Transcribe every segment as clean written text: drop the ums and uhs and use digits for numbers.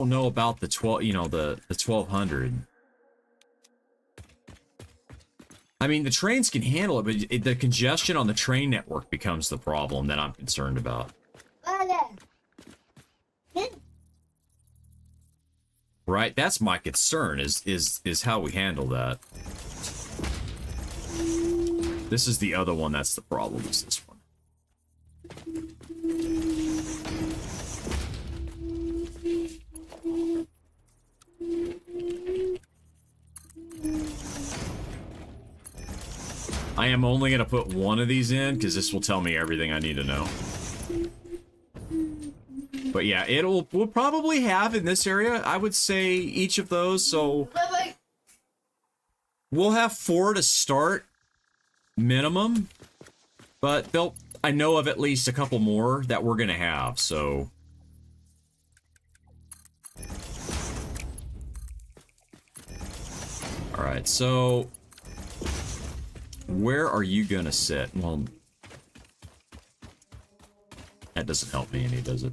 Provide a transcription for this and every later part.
don't know about the 12, you know, the 1200. I mean, the trains can handle it, but the congestion on the train network becomes the problem that I'm concerned about. Right? That's my concern, is how we handle that. This is the other one that's the problem, is this one. I am only going to put one of these in, because this will tell me everything I need to know. But yeah, we'll probably have in this area, I would say, each of those, so... We'll have 4 to start, minimum. But I know of at least a couple more that we're going to have, so... Alright, so... Where are you gonna sit? Well, that doesn't help me any, does it?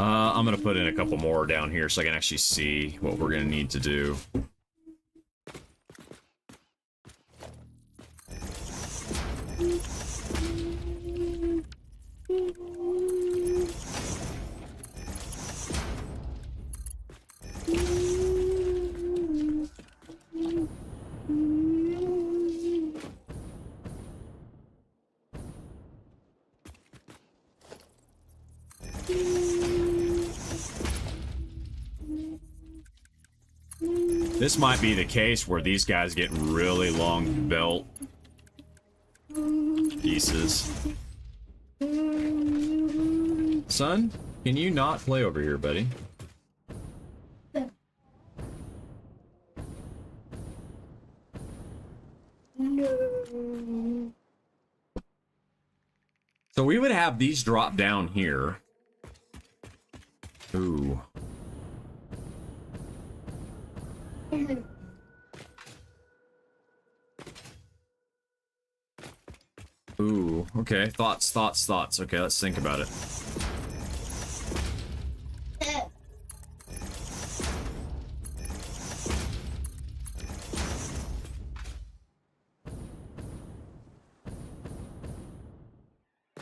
I'm gonna put in a couple more down here so I can actually see what we're gonna need to do. This might be the case where these guys get really long belt pieces. Son, can you not play over here, buddy? No. So we would have these drop down here. Ooh. Ooh, okay. Thoughts. Okay, let's think about it.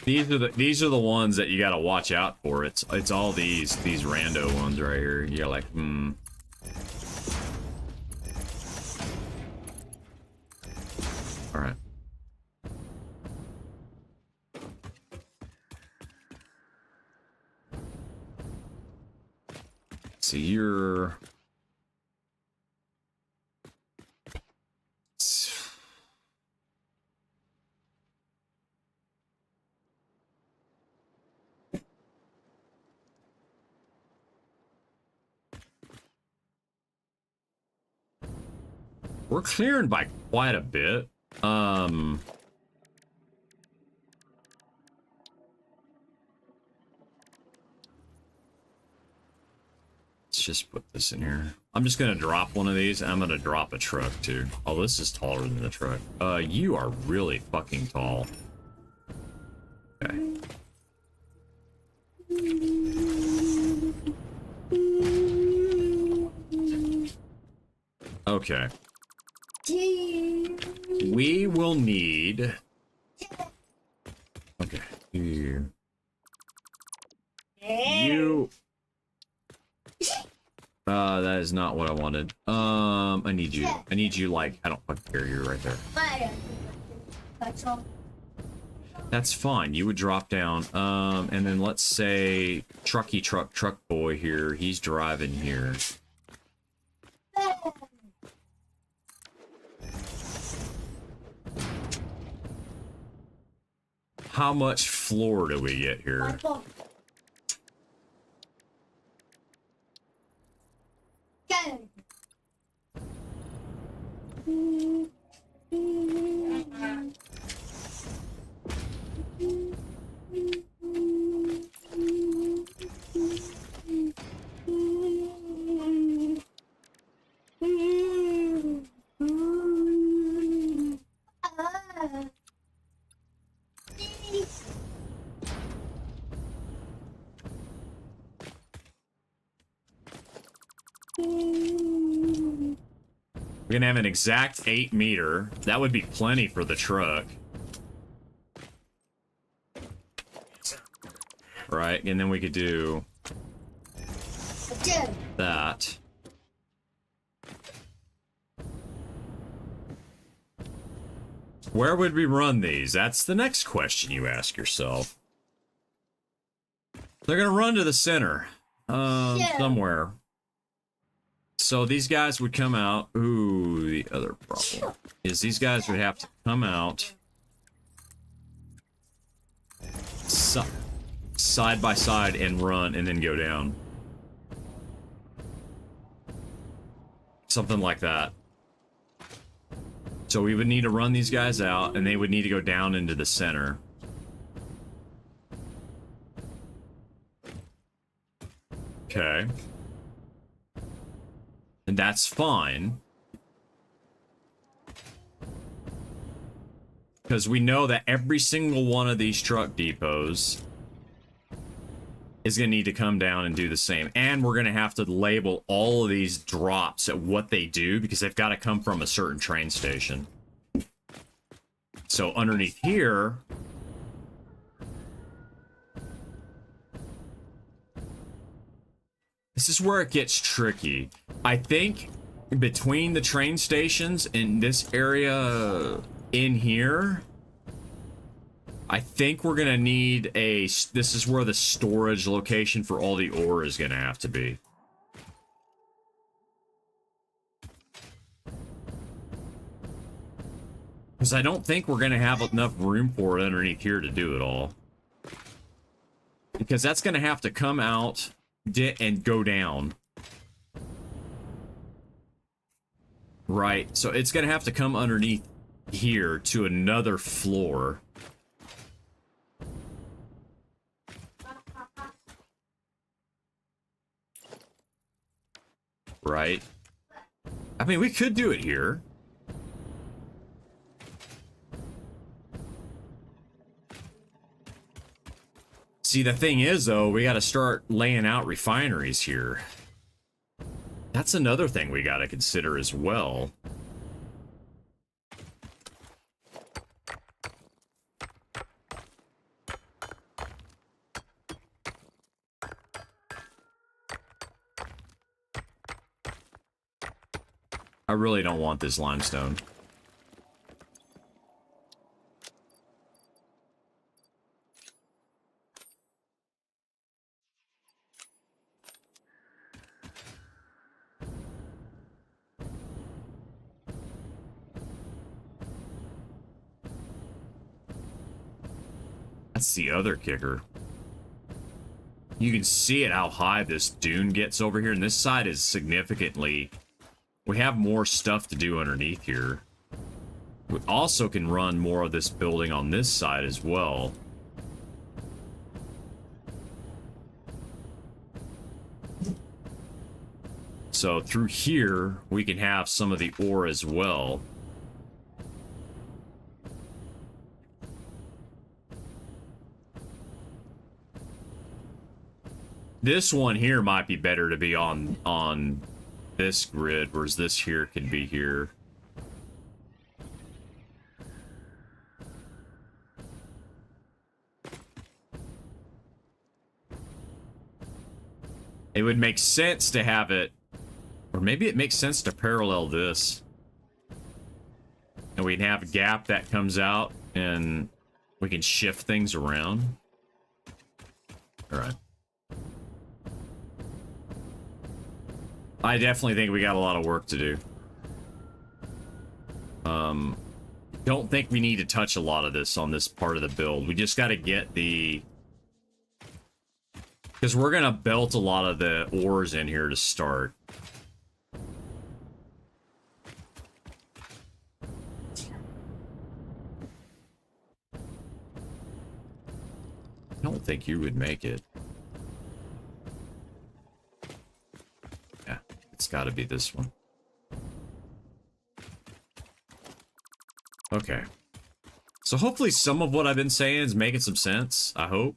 These are the ones that you gotta watch out for. It's all these rando ones right here. You're like, Alright. So you're... We're clearing by quite a bit. Let's just put this in here. I'm just gonna drop one of these, and I'm gonna drop a truck too. Oh, this is taller than the truck. You are really fucking tall. Okay. Okay. We will need... Okay. You... that is not what I wanted. I need you. I need you, like, I don't fucking care, you're right there. That's fine. You would drop down. And then let's say truck boy here. He's driving here. How much floor do we get here? We're gonna have an exact 8 meter. That would be plenty for the truck. Right, and then we could do that. Where would we run these? That's the next question you ask yourself. They're gonna run to the center. Somewhere. So these guys would come out. Ooh, the other problem is these guys would have to come out side by side and run and then go down. Something like that. So we would need to run these guys out and they would need to go down into the center. Okay. And that's fine. Because we know that every single one of these truck depots is going to need to come down and do the same. And we're going to have to label all of these drops at what they do because they've got to come from a certain train station. So underneath here, this is where it gets tricky. I think between the train stations in this area in here, I think we're gonna need a, this is where the storage location for all the ore is gonna have to be. Because I don't think we're gonna have enough room for it underneath here to do it all. Because that's gonna have to come out and go down. Right, so it's gonna have to come underneath here to another floor. Right? I mean, we could do it here. See, the thing is, though, we got to start laying out refineries here. That's another thing we got to consider as well. I really don't want this limestone. That's the other kicker. You can see it how high this dune gets over here, and this side is significantly... We have more stuff to do underneath here. We also can run more of this building on this side as well. So through here, we can have some of the ore as well. This one here might be better to be on this grid, whereas this here can be here. It would make sense to have it, or maybe it makes sense to parallel this. And we'd have a gap that comes out, and we can shift things around. All right. I definitely think we got a lot of work to do. Don't think we need to touch a lot of this on this part of the build. We just got to get the... Because we're going to belt a lot of the ores in here to start. I don't think you would make it. It's got to be this one. Okay. So hopefully some of what I've been saying is making some sense, I hope.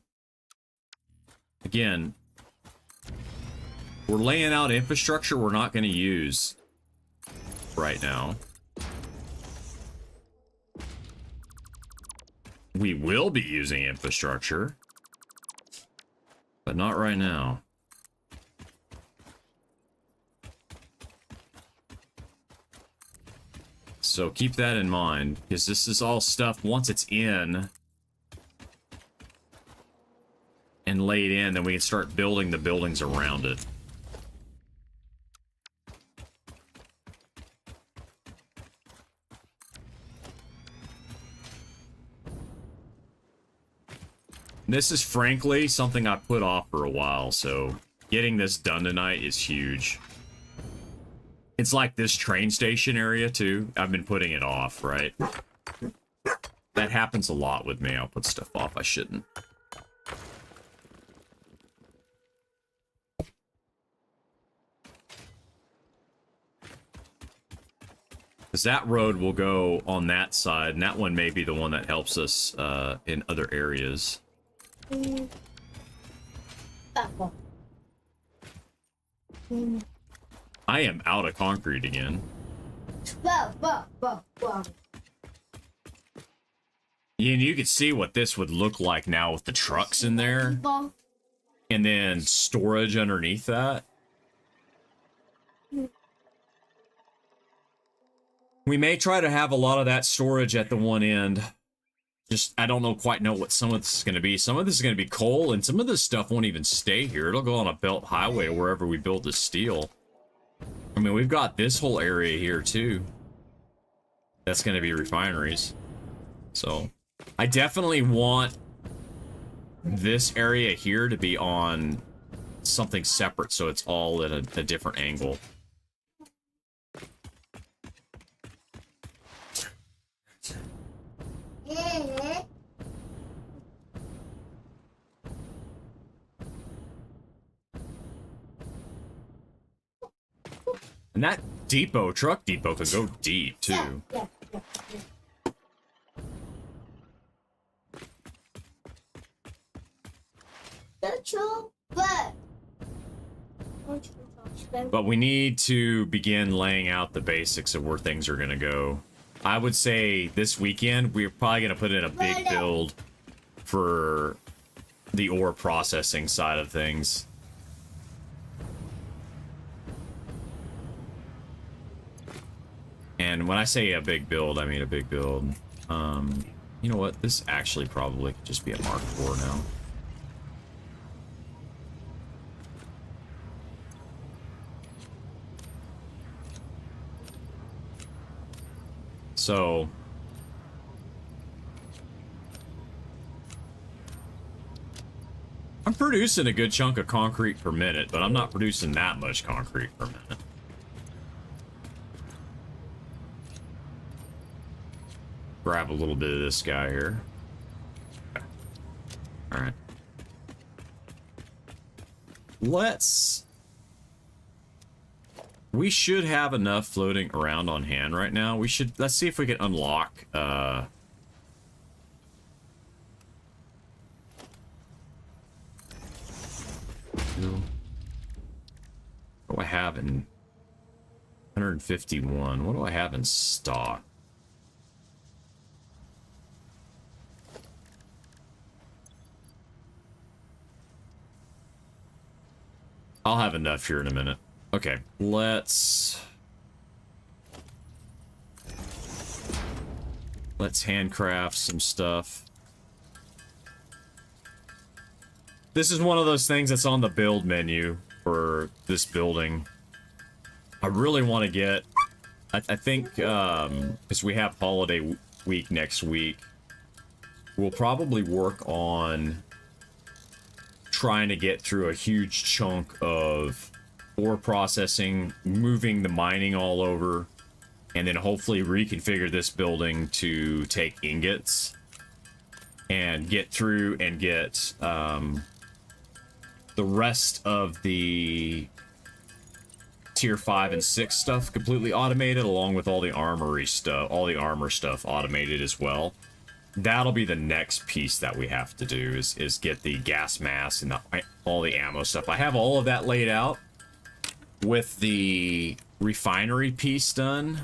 Again, we're laying out infrastructure we're not going to use. right now. We will be using infrastructure, but not right now. So keep that in mind, because this is all stuff, once it's in and laid in, then we can start building the buildings around it. This is frankly something I put off for a while, so getting this done tonight is huge. It's like this train station area too. I've been putting it off, right? That happens a lot with me. I'll put stuff off I shouldn't. Because that road will go on that side, and that one may be the one that helps us in other areas. That one. I am out of concrete again. Whoa. And you can see what this would look like now with the trucks in there. And then storage underneath that. We may try to have a lot of that storage at the one end. Just, I don't quite know what some of this is going to be. Some of this is going to be coal, and some of this stuff won't even stay here. It'll go on a belt highway or wherever we build the steel. I mean, we've got this whole area here, too. That's going to be refineries. So, I definitely want this area here to be on something separate, so it's all at a different angle. And that depot, truck depot, could go deep, too. Yeah. But we need to begin laying out the basics of where things are going to go. I would say this weekend, we're probably going to put in a big build for the ore processing side of things. And when I say a big build, I mean a big build. You know what? This actually probably could just be a Mark IV now. So I'm producing a good chunk of concrete per minute, but I'm not producing that much concrete per minute. Grab a little bit of this guy here. Okay. All right. We should have enough floating around on hand right now. Let's see if we can unlock, what do I have in 151? What do I have in stock? I'll have enough here in a minute. Okay, let's handcraft some stuff. This is one of those things that's on the build menu for this building. I really want to get, I think, because we have holiday week next week, we'll probably work on trying to get through a huge chunk of ore processing, moving the mining all over, and then hopefully reconfigure this building to take ingots and get through and get the rest of the tier 5 and 6 stuff completely automated, along with all the armory stuff, all the armor stuff automated as well. That'll be the next piece that we have to do is get the gas mask and all the ammo stuff. I have all of that laid out with the refinery piece done,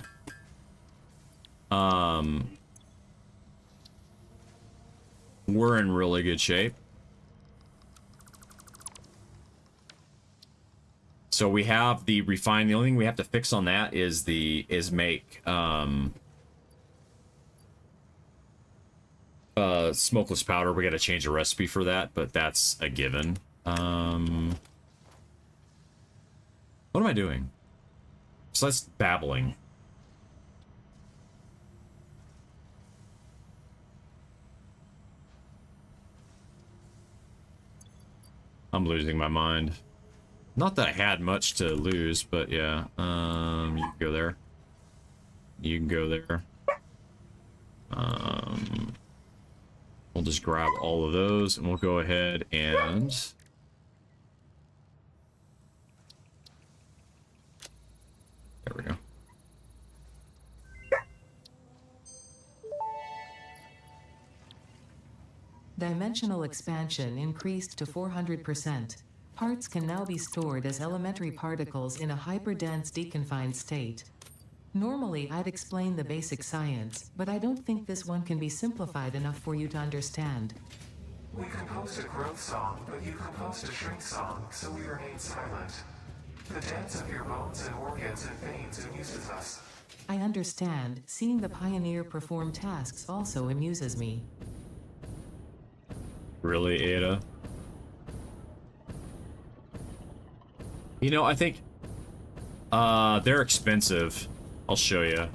we're in really good shape. So we have the refine. The only thing we have to fix on that is make smokeless powder. We got to change the recipe for that, but that's a given. What am I doing? So that's babbling. I'm losing my mind. Not that I had much to lose, but yeah. You can go there. You can go there. We'll just grab all of those, and we'll go ahead and... There we go. Dimensional expansion increased to 400%. Parts can now be stored as elementary particles in a hyperdense deconfined state. Normally, I'd explain the basic science, but I don't think this one can be simplified enough for you to understand. We composed a growth song, but you composed a shrink song, so we remain silent. The dance of your bones and organs and veins amuses us. I understand. Seeing the pioneer perform tasks also amuses me. Really, Ada? You know, I think they're expensive. I'll show you.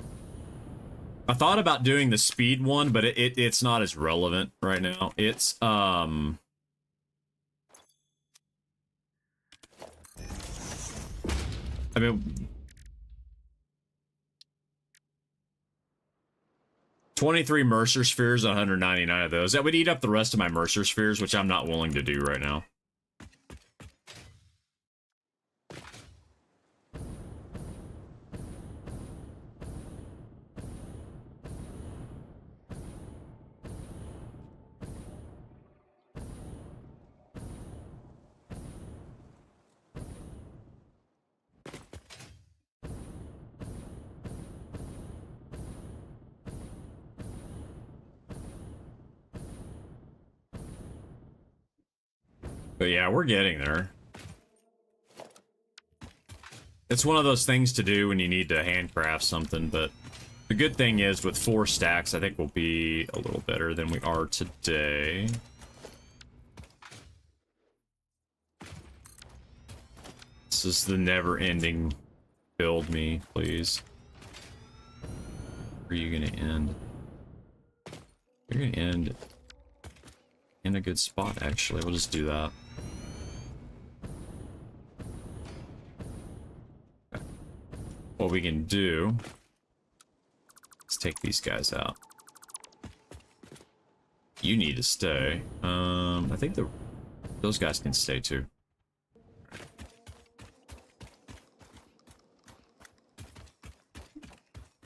I thought about doing the speed one, but it's not as relevant right now. It's I mean, 23 Mercer spheres, 199 of those. That would eat up the rest of my Mercer spheres, which I'm not willing to do right now. But yeah, we're getting there. It's one of those things to do when you need to handcraft something, but the good thing is with 4 stacks, I think we'll be a little better than we are today. This is the never-ending build me, please. Where are you gonna end? You're gonna end in a good spot, actually. We'll just do that. What we can do is take these guys out. You need to stay. I think those guys can stay too.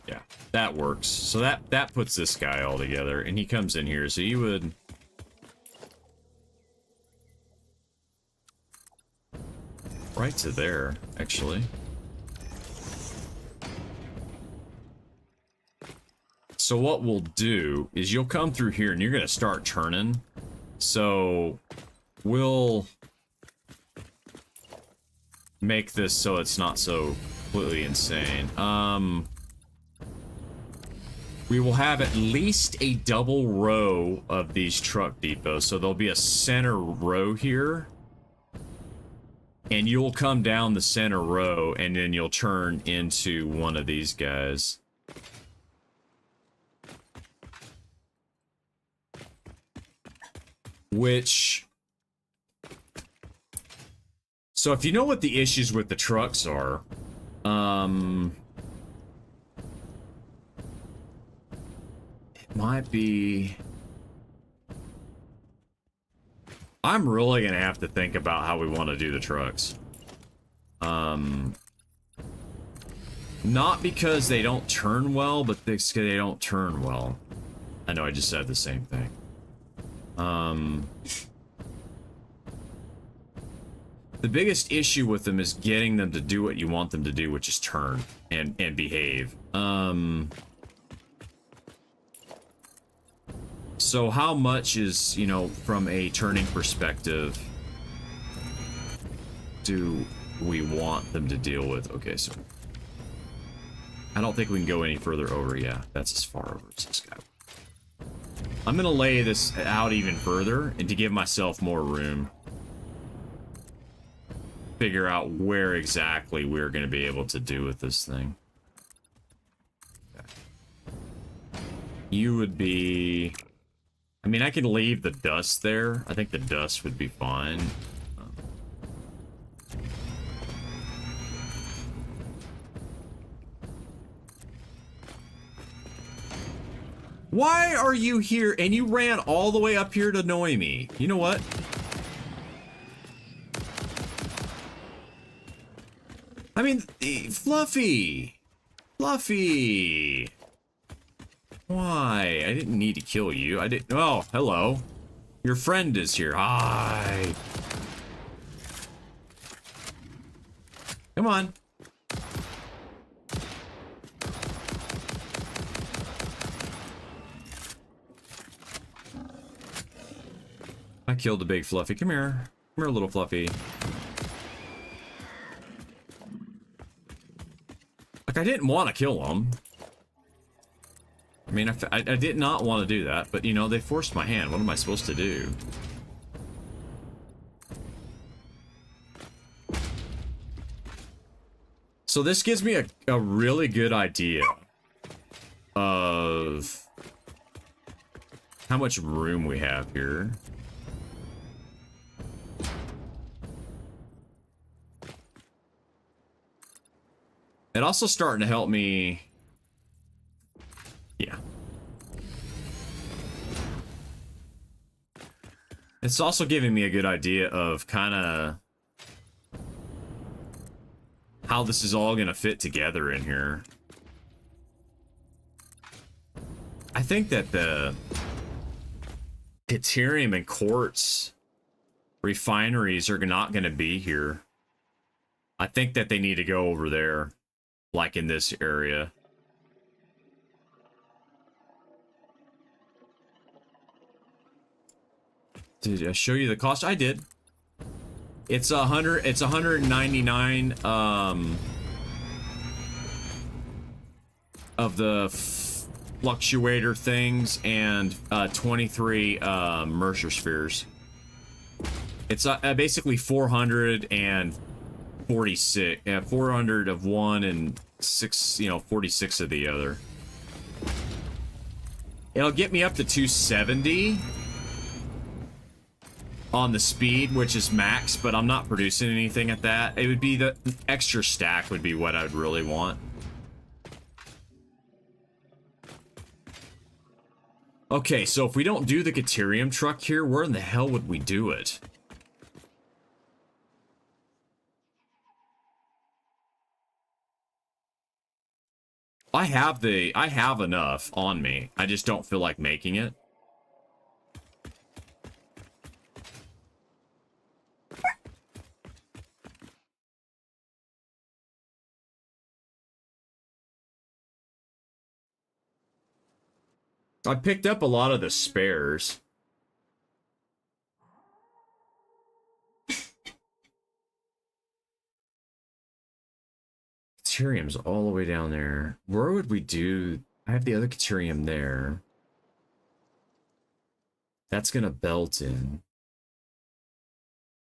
Yeah, that works. So that puts this guy all together, and he comes in here. So you would... right to there, actually. So what we'll do is you'll come through here and you're gonna start turning. So we'll make this so it's not so completely insane. We will have at least a double row of these truck depots. So there'll be a center row here. And you'll come down the center row and then you'll turn into one of these guys. Which... so if you know what the issues with the trucks are, it might be... I'm really gonna have to think about how we want to do the trucks. Not because they don't turn well, but because they don't turn well. I know I just said the same thing. The The biggest issue with them is getting them to do what you want them to do, which is turn and behave. So how much is, you know, from a turning perspective, do we want them to deal with? Okay, so I don't think we can go any further over. Yeah, that's as far over as this guy. I'm gonna lay this out even further and to give myself more room. Figure out where exactly we're gonna be able to do with this thing. Okay. You would be... I mean, I could leave the dust there. I think the dust would be fine. Why are you here? And you ran all the way up here to annoy me. You know what? I mean, Fluffy. Fluffy. Why? I didn't need to kill you. I didn't. Oh, hello. Your friend is here. Hi. Come on. I killed the big Fluffy. Come here. Come here, little Fluffy. Like, I didn't want to kill him. I mean, I did not want to do that, but, you know, they forced my hand. What am I supposed to do? So this gives me a really good idea of how much room we have here. It also starting to help me. Yeah. It's also giving me a good idea of kind of how this is all going to fit together in here. I think that the Deuterium and quartz refineries are not going to be here. I think that they need to go over there, like in this area. Did I show you the cost? I did. It's 100. It's 199 of the fluctuator things and 23 Mercer spheres. It's basically 446. 400 of one and 46 of the other. It'll get me up to 270 on the speed, which is max, but I'm not producing anything at that. It would be the extra stack would be what I'd really want. Okay, so if we don't do the Deuterium truck here, where in the hell would we do it? I have enough on me. I just don't feel like making it. I picked up a lot of the spares. Deuterium's all the way down there. Where would we do? I have the other Deuterium there. That's gonna belt in.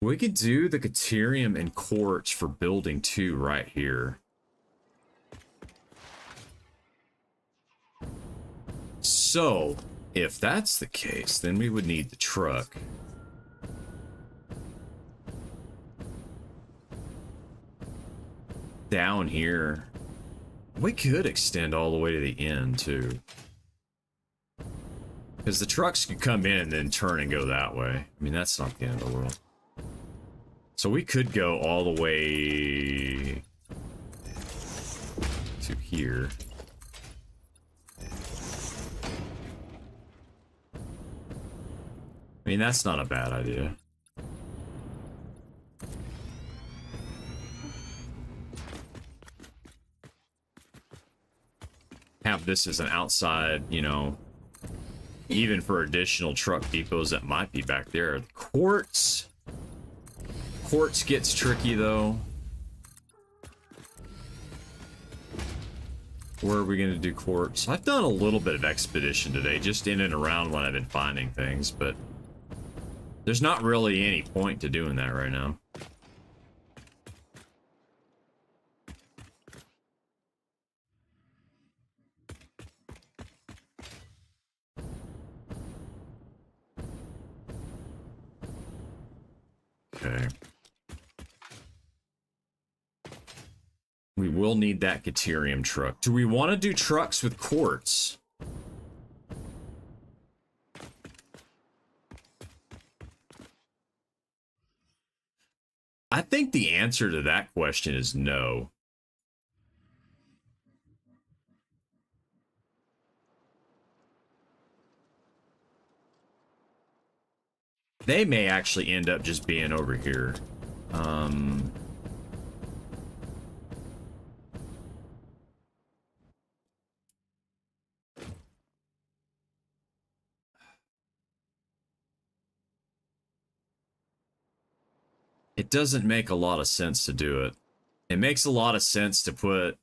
We could do the Deuterium and quartz for building 2 right here. So, if that's the case, then we would need the truck. Down here. We could extend all the way to the end, too. Because the trucks could come in and then turn and go that way. I mean, that's not the end of the world. So we could go all the way to here. I mean, that's not a bad idea. have this as an outside, you know, even for additional truck depots that might be back there. Quartz gets tricky though. Where are we going to do quartz? I've done a little bit of expedition today, just in and around when I've been finding things, but there's not really any point to doing that right now. Okay. We will need that Caterium truck. Do we want to do trucks with quartz? I think the answer to that question is no. They may actually end up just being over here. It doesn't make a lot of sense to do it. It makes a lot of sense to put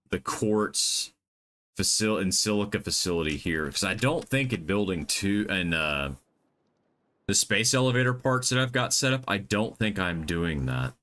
the quartz facility and silica facility here, because I don't think in building two and the space elevator parts that I've got set up, I don't think I'm doing that.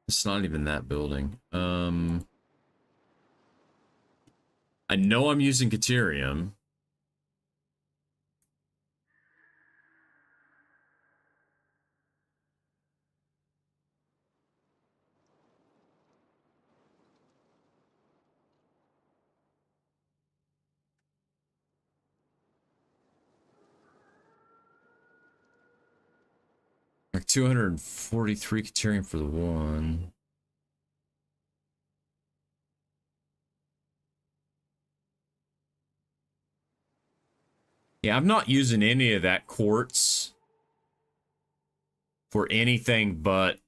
It's not even that building. I know I'm using Caterium. Like 243 Caterium for the one. Yeah, I'm not using any of that quartz for anything but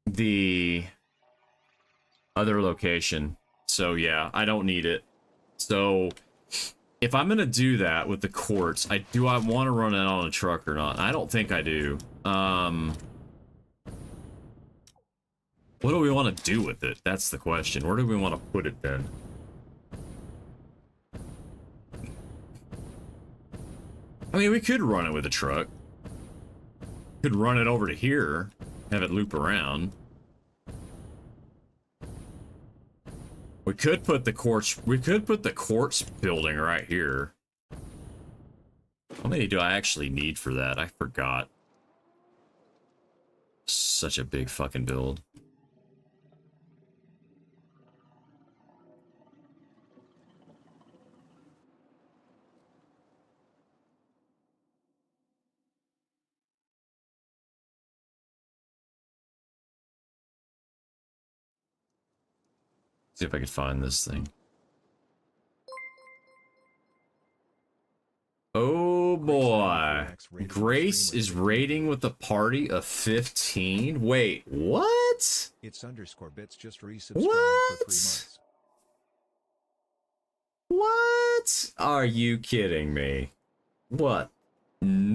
the other location. So yeah, I don't need it. So if I'm gonna do that with the quartz, do I want to run it on a truck or not? I don't think I do. What do we want to do with it? That's the question. Where do we want to put it then? I mean, we could run it with a truck. Could run it over to here, have it loop around. We could put the quartz building right here. How many do I actually need for that? I forgot. Such a big fucking build. See if I can find this thing. Oh boy. Grace is rating with a party of 15. Wait, what? It's underscore bits just resubscribed for 3 What? months. What? Are you kidding me? What? No.